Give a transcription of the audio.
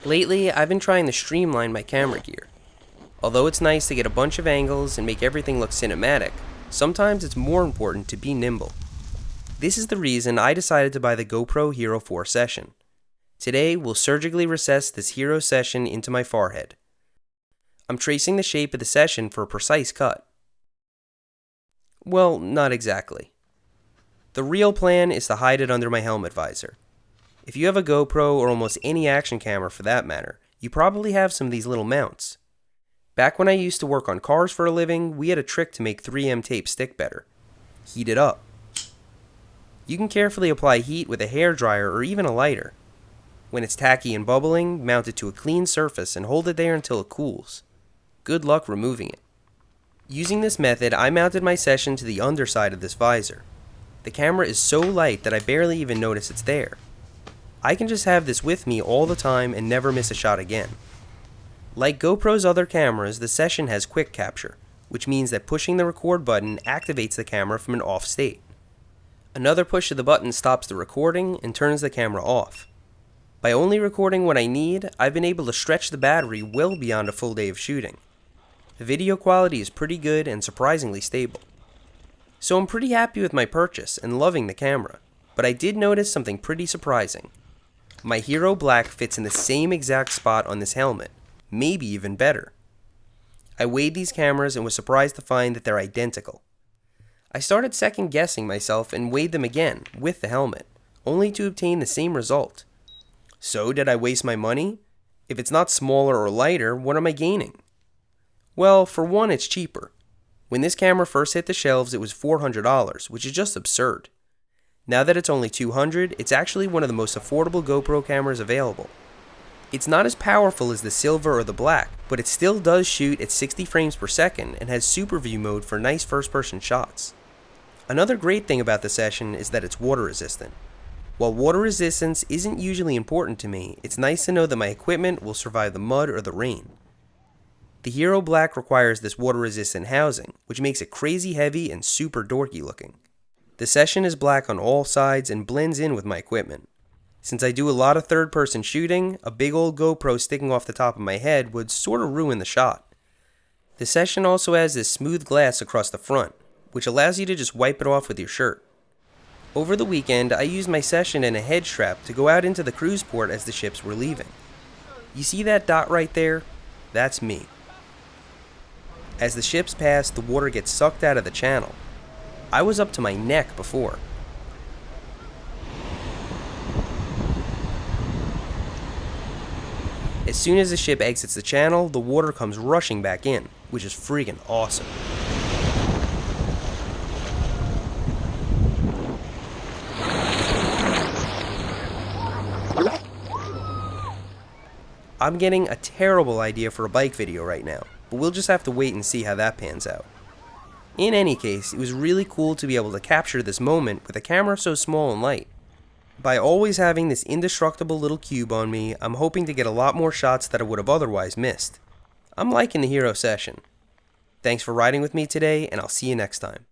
Lately, I've been trying to streamline my camera gear. Although it's nice to get a bunch of angles and make everything look cinematic, sometimes it's more important to be nimble. This is the reason I decided to buy the GoPro Hero 4 Session. Today, we'll surgically recess this Hero Session into my forehead. I'm tracing the shape of the Session for a precise cut. Well, not exactly. The real plan is to hide it under my helmet visor. If you have a GoPro or almost any action camera for that matter, you probably have some of these little mounts. Back when I used to work on cars for a living, we had a trick to make 3M tape stick better. Heat it up. You can carefully apply heat with a hairdryer or even a lighter. When it's tacky and bubbling, mount it to a clean surface and hold it there until it cools. Good luck removing it. Using this method, I mounted my Session to the underside of this visor. The camera is so light that I barely even notice it's there. I can just have this with me all the time and never miss a shot again. Like GoPro's other cameras, the Session has quick capture, which means that pushing the record button activates the camera from an off state. Another push of the button stops the recording and turns the camera off. By only recording what I need, I've been able to stretch the battery well beyond a full day of shooting. The video quality is pretty good and surprisingly stable. So I'm pretty happy with my purchase and loving the camera, but I did notice something pretty surprising. My Hero Black fits in the same exact spot on this helmet, maybe even better. I weighed these cameras and was surprised to find that they're identical. I started second guessing myself and weighed them again with the helmet, only to obtain the same result. So did I waste my money? If it's not smaller or lighter, what am I gaining? Well, for one, it's cheaper. When this camera first hit the shelves, it was $400, which is just absurd. Now that it's only $200, it's actually one of the most affordable GoPro cameras available. It's not as powerful as the silver or the black, but it still does shoot at 60 frames per second and has super view mode for nice first-person shots. Another great thing about the Session is that it's water resistant. While water resistance isn't usually important to me, it's nice to know that my equipment will survive the mud or the rain. The Hero Black requires this water resistant housing, which makes it crazy heavy and super dorky looking. The Session is black on all sides and blends in with my equipment. Since I do a lot of third-person shooting, a big old GoPro sticking off the top of my head would sort of ruin the shot. The Session also has this smooth glass across the front, which allows you to just wipe it off with your shirt. Over the weekend, I used my Session and a head strap to go out into the cruise port as the ships were leaving. You see that dot right there? That's me. As the ships pass, the water gets sucked out of the channel. I was up to my neck before. As soon as the ship exits the channel, the water comes rushing back in, which is freaking awesome. I'm getting a terrible idea for a bike video right now, but we'll just have to wait and see how that pans out. In any case, it was really cool to be able to capture this moment with a camera so small and light. By always having this indestructible little cube on me, I'm hoping to get a lot more shots that I would have otherwise missed. I'm liking the Hero Session. Thanks for riding with me today, and I'll see you next time.